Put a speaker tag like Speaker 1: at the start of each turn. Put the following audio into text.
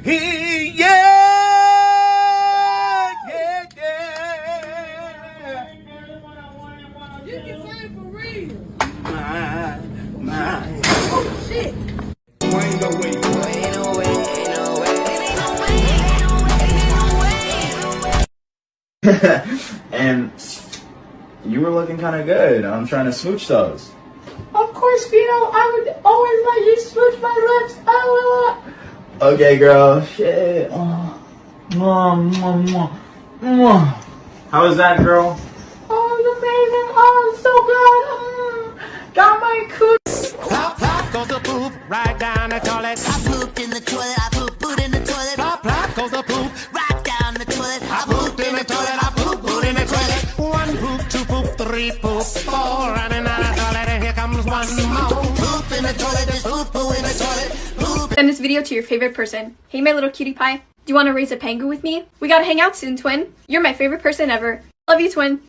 Speaker 1: yeah, yeah.
Speaker 2: You can sing for real.
Speaker 1: My.
Speaker 2: Oh, shit.
Speaker 1: Ain't no way. And you were looking kind of good. I'm trying to smooch those.
Speaker 2: Of course, Vito, I would always let you smooch my lips.
Speaker 1: Okay, girl. Shit. Mwah, mwah, mwah, mwah. How was that, girl?
Speaker 2: Oh, it's amazing. Oh, it's so good. Got my cooch.
Speaker 3: Plop, plop goes the poop right down the toilet.
Speaker 4: I pooped in the toilet, I pooped in the toilet.
Speaker 3: Plop, plop goes the poop
Speaker 4: Right down the toilet,
Speaker 3: I pooped in the toilet. I pooped in the toilet. One poop, two poop, three poop, four running out of toilet. And here comes one more.
Speaker 4: Poop in the toilet, there's poop in the toilet. Poop.
Speaker 5: Send this video to your favorite person. Hey, my little cutie pie. Do you want to raise a penguin with me? We gotta hang out soon, twin. You're my favorite person ever. Love you, twin.